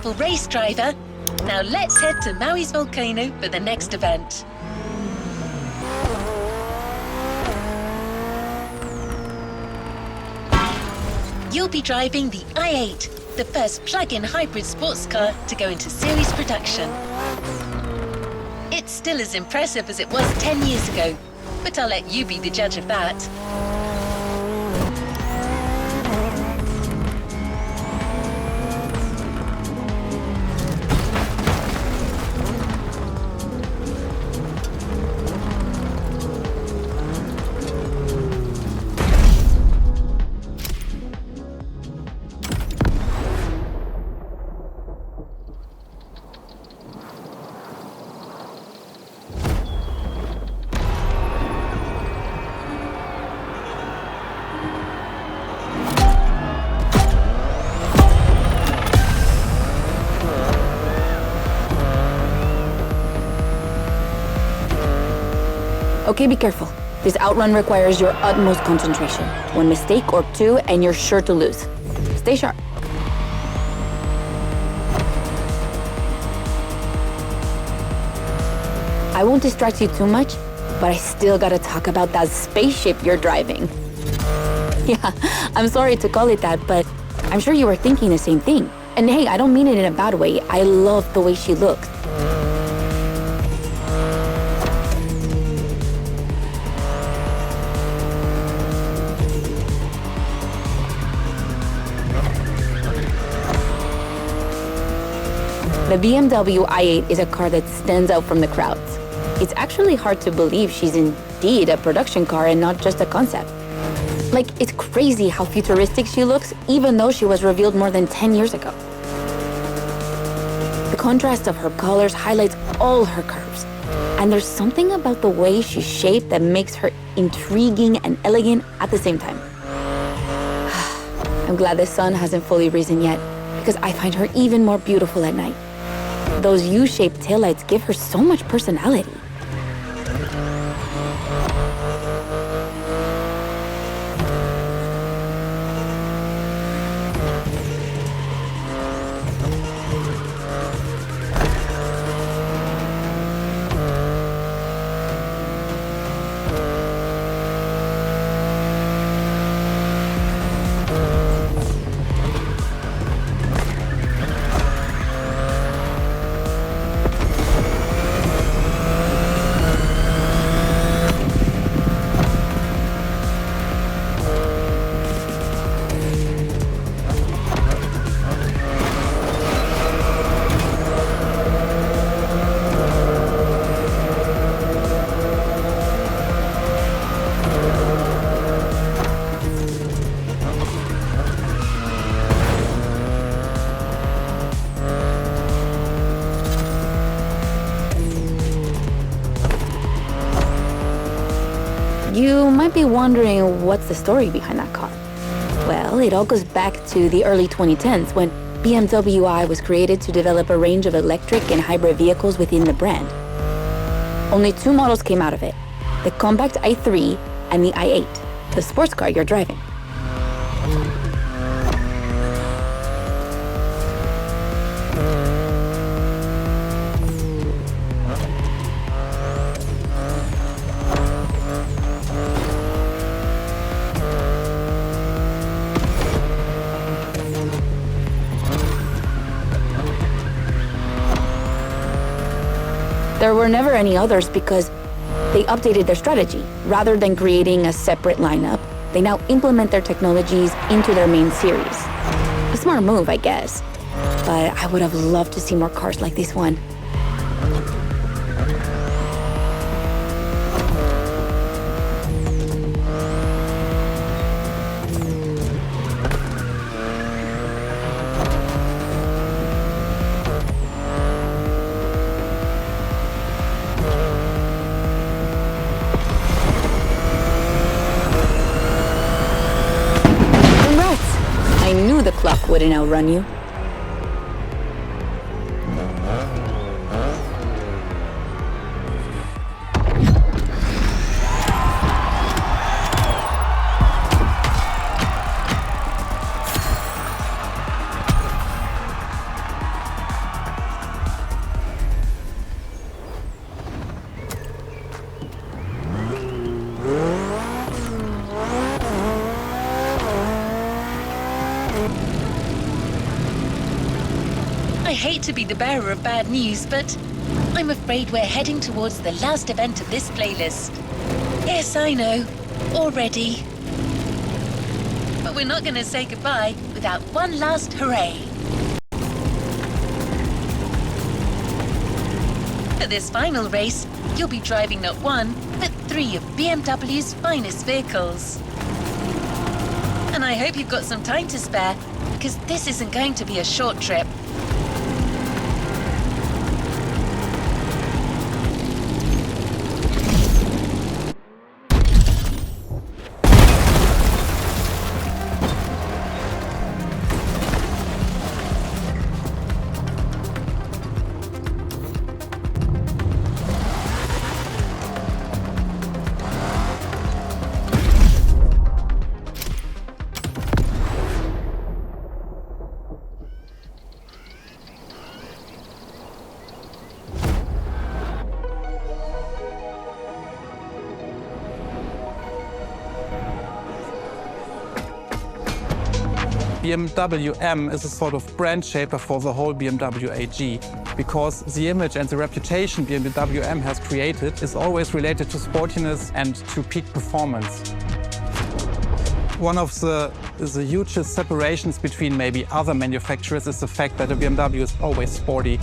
successful race driver. Now let's head to Maui's volcano for the next event. You'll be driving the i8, the first plug-in hybrid sports car to go into series production. It's still as impressive as it was 10 years ago, but I'll let you be the judge of that. Okay, be careful. This outrun requires your utmost concentration. One mistake or two, and you're sure to lose. Stay sharp. I won't distract you too much, but I still gotta talk about that spaceship you're driving. Yeah, I'm sorry to call it that, but I'm sure you were thinking the same thing. And hey, I don't mean it in a bad way. I love the way she looks. The BMW i8 is a car that stands out from the crowds. It's actually hard to believe she's indeed a production car and not just a concept. Like, it's crazy how futuristic she looks, even though she was revealed more than 10 years ago. The contrast of her colors highlights all her curves. And there's something about the way she's shaped that makes her intriguing and elegant at the same time. I'm glad the sun hasn't fully risen yet, because I find her even more beautiful at night. Those U-shaped taillights give her so much personality. You might be wondering what's the story behind that car. Well, it all goes back to the early 2010s when BMW i was created to develop a range of electric and hybrid vehicles within the brand. Only two models came out of it, the compact i3 and the i8, the sports car you're driving. There were never any others because they updated their strategy. Rather than creating a separate lineup, they now implement their technologies into their main series. A smart move, I guess. But I would have loved to see more cars like this one. I knew the clock wouldn't outrun you. hate to be the bearer of bad news, but I'm afraid we're heading towards the last event of this playlist. Yes, I know. Already. But we're not going to say goodbye without one last hooray. For this final race, you'll be driving not one, but 3 of BMW's finest vehicles. And I hope you've got some time to spare, because this isn't going to be a short trip. BMW M is a sort of brand shaper for the whole BMW AG, because the image and the reputation BMW M has created is always related to sportiness and to peak performance. One of the hugest separations between maybe other manufacturers is the fact that a BMW is always sporty.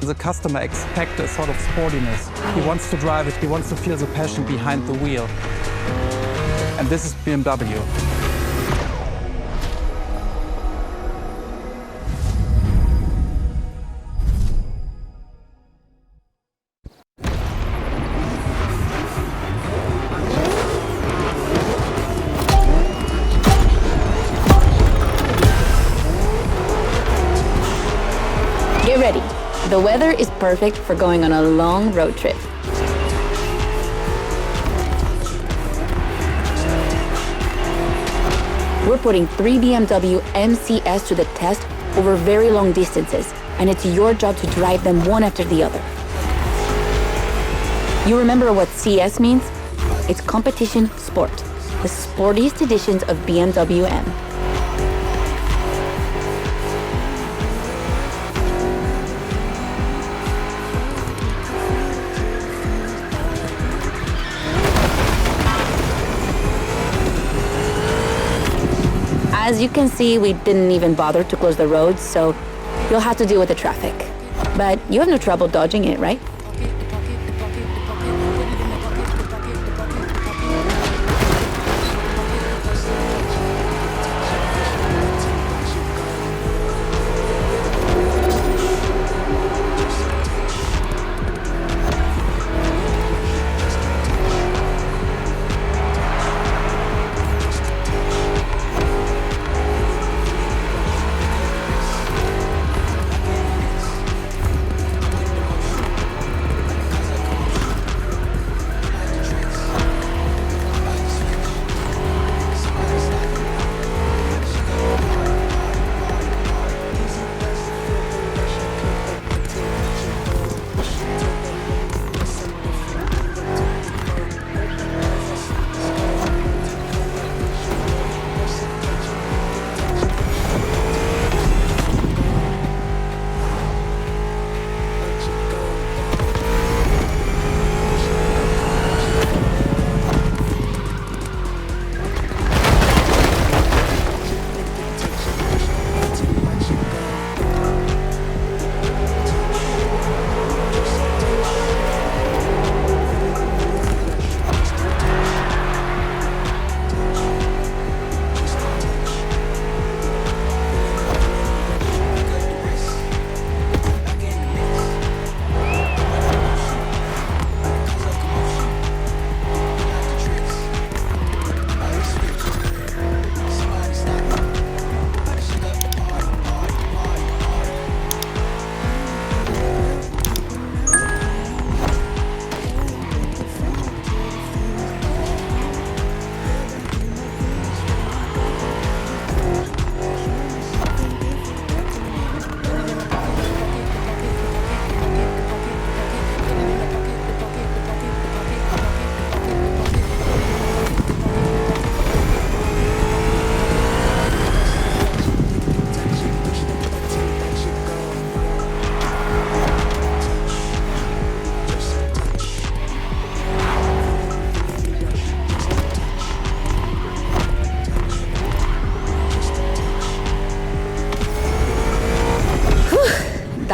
The customer expects a sort of sportiness. He wants to drive it, he wants to feel the passion behind the wheel. And this is BMW. Get ready. The weather is perfect for going on a long road trip. We're putting 3 BMW MCS to the test over very long distances, and it's your job to drive them one after the other. You remember what CS means? It's competition sport, the sportiest editions of BMW M. As you can see, we didn't even bother to close the roads, so you'll have to deal with the traffic. But you have no trouble dodging it, right?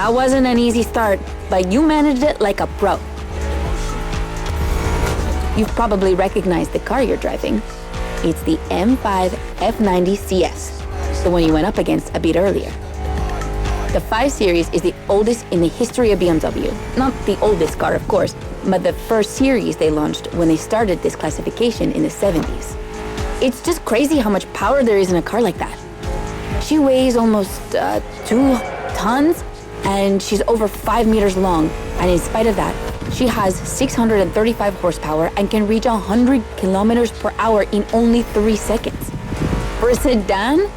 That wasn't an easy start, but you managed it like a pro. You've probably recognized the car you're driving. It's the M5 F90 CS, the one you went up against a bit earlier. The 5 Series is the oldest in the history of BMW. Not the oldest car, of course, but the first series they launched when they started this classification in the 70s. It's just crazy how much power there is in a car like that. She weighs almost 2 tons, and she's over 5 meters long. And in spite of that, she has 635 horsepower and can reach 100 kilometers per hour in only 3 seconds. For a sedan?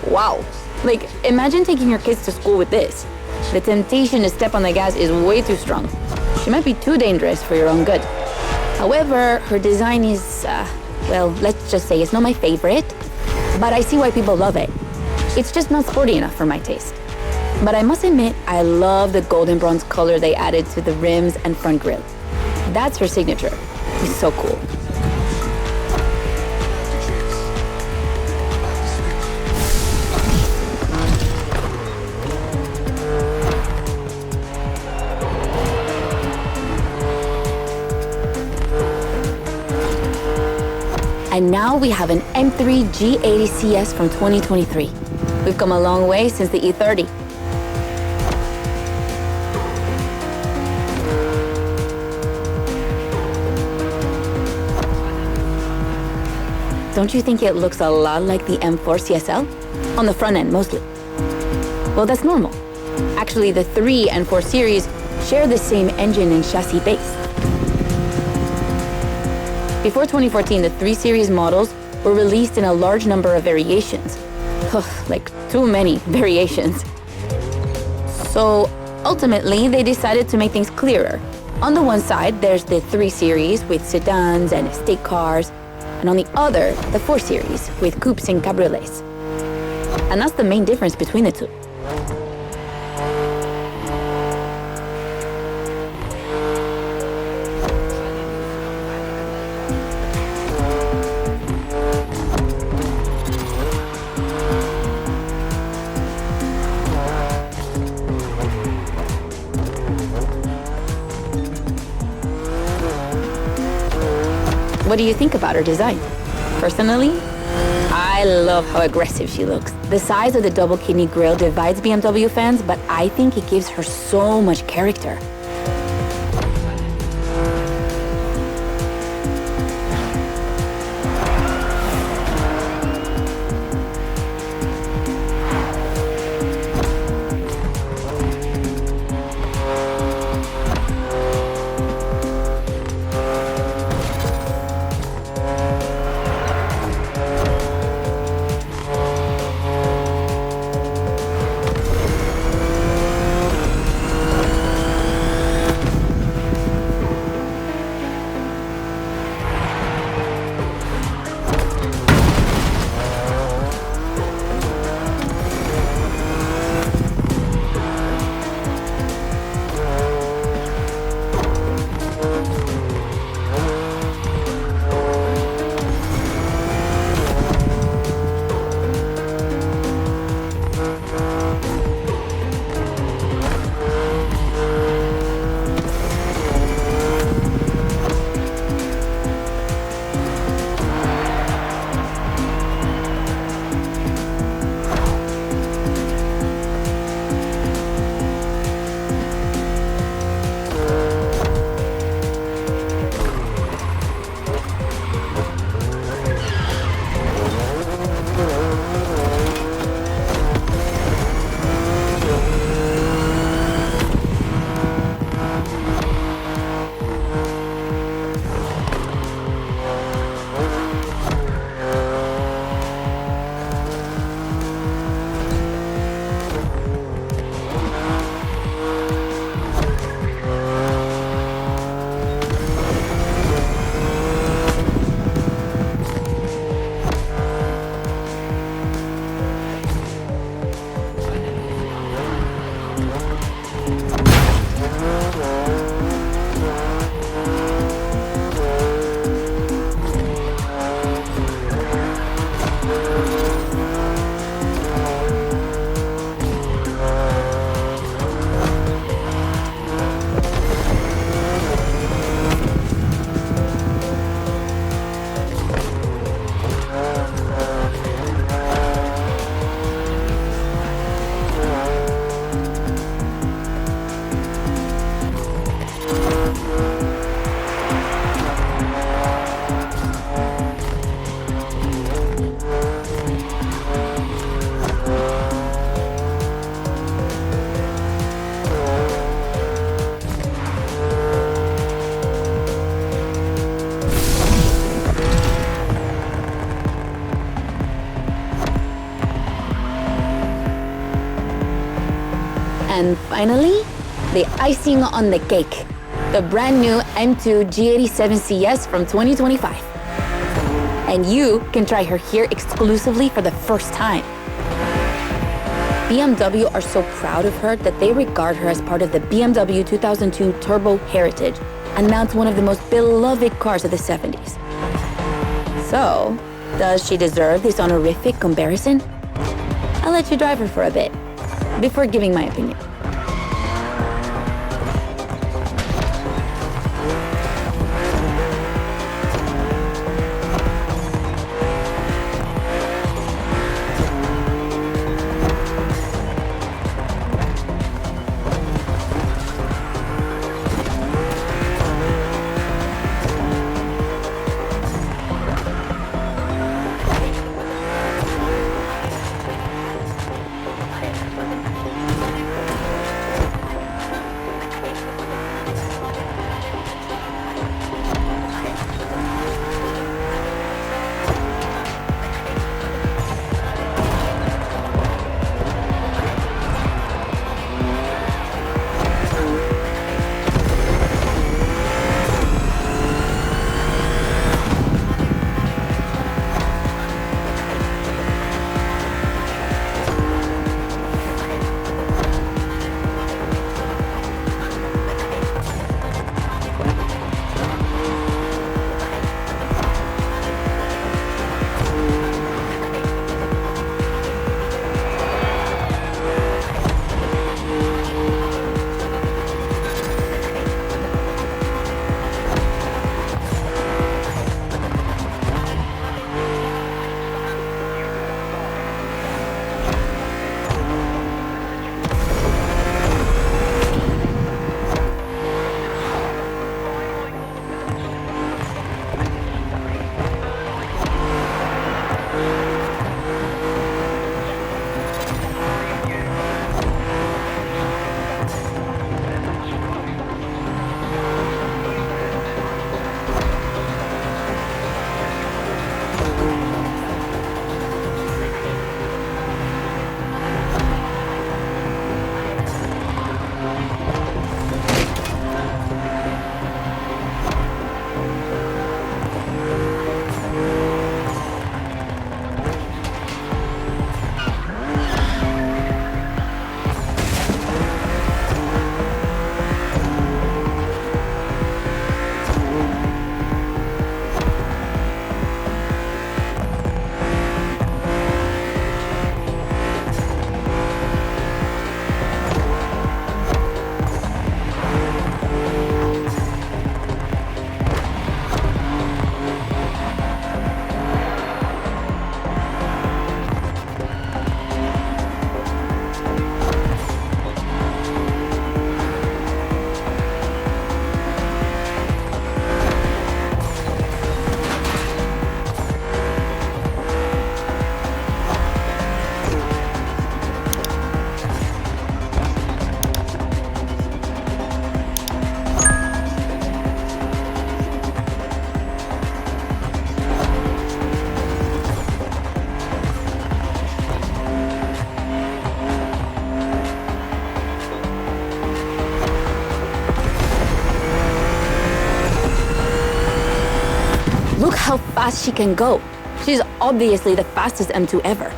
Wow. Like, imagine taking your kids to school with this. The temptation to step on the gas is way too strong. She might be too dangerous for your own good. However, her design is, well, let's just say it's not my favorite, but I see why people love it. It's just not sporty enough for my taste. But I must admit, I love the golden bronze color they added to the rims and front grille. That's her signature. It's so cool. And now we have an M3 G80 CS from 2023. We've come a long way since the E30. Don't you think it looks a lot like the M4 CSL? On the front end, mostly. Well, that's normal. Actually, the 3 and 4 series share the same engine and chassis base. Before 2014, the 3 series models were released in a large number of variations. Like, too many variations. So, ultimately, they decided to make things clearer. On the one side, there's the 3 series with sedans and estate cars, and on the other, the 4 series with coupes and cabriolets. And that's the main difference between the two. What do you think about her design? Personally, I love how aggressive she looks. The size of the double kidney grille divides BMW fans, but I think it gives her so much character. And finally, the icing on the cake, the brand new M2 G87 CS from 2025. And you can try her here exclusively for the first time. BMW are so proud of her that they regard her as part of the BMW 2002 Turbo Heritage, and now it's one of the most beloved cars of the 70s. So, does she deserve this honorific comparison? I'll let you drive her for a bit, before giving my opinion. Look how fast she can go. She's obviously the fastest M2 ever.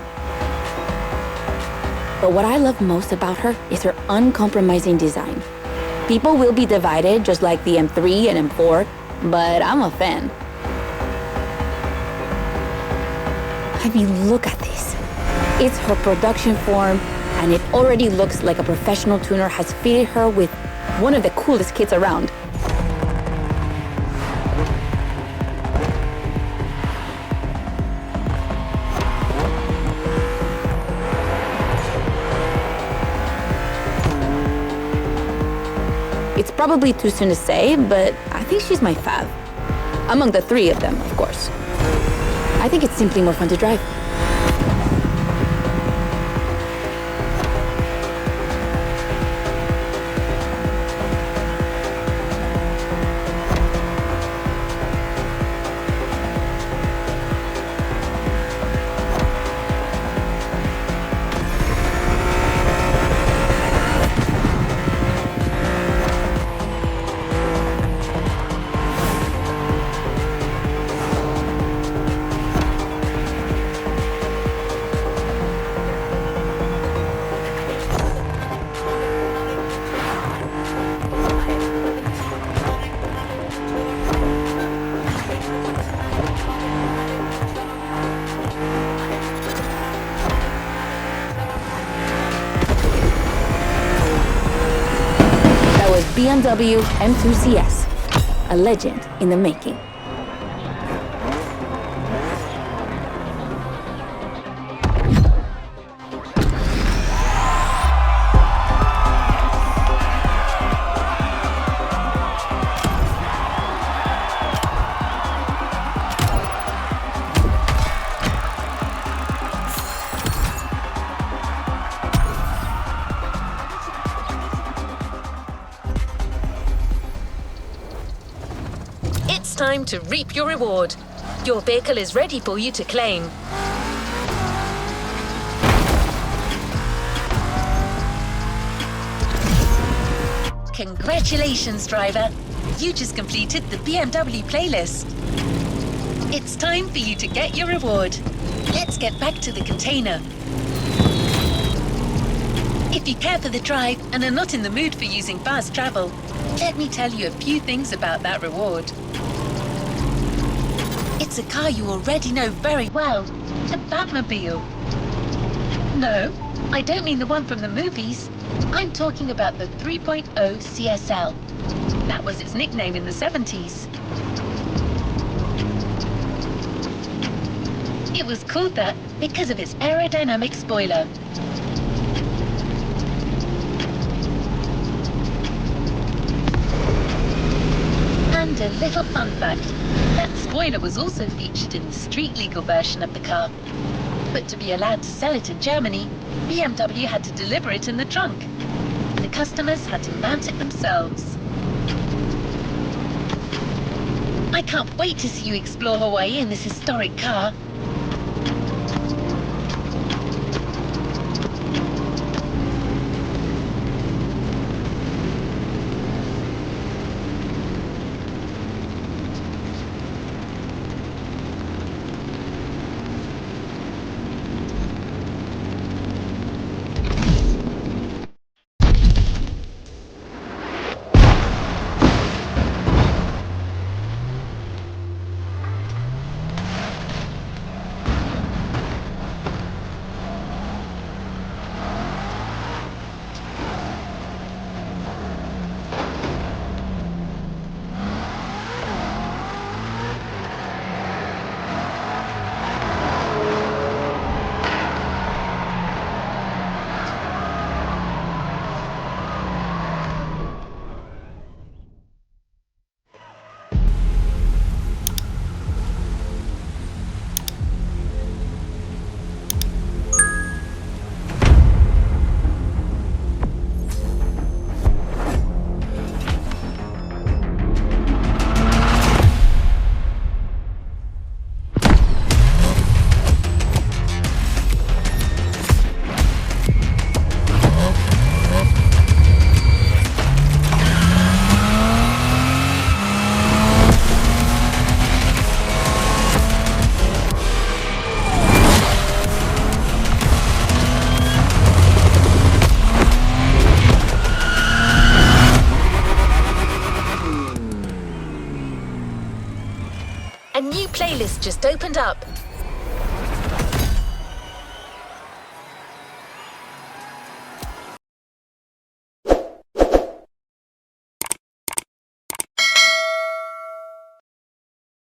But what I love most about her is her uncompromising design. People will be divided just like the M3 and M4, but I'm a fan. I mean, look at this. It's her production form, and it already looks like a professional tuner has fitted her with one of the coolest kits around. It's probably too soon to say, but I think she's my fav. Among the three of them, of course. I think it's simply more fun to drive. BMW M2 CS, a legend in the making. It's time to reap your reward. Your vehicle is ready for you to claim. Congratulations, driver. You just completed the BMW playlist. It's time for you to get your reward. Let's get back to the container. If you care for the drive and are not in the mood for using fast travel, let me tell you a few things about that reward. It's a car you already know very well, the Batmobile. No, I don't mean the one from the movies. I'm talking about the 3.0 CSL. That was its nickname in the 70s. It was called that because of its aerodynamic spoiler. And a little fun fact, that spoiler was also featured in the street-legal version of the car. But to be allowed to sell it in Germany, BMW had to deliver it in the trunk. The customers had to mount it themselves. I can't wait to see you explore Hawaii in this historic car. A new playlist just opened up.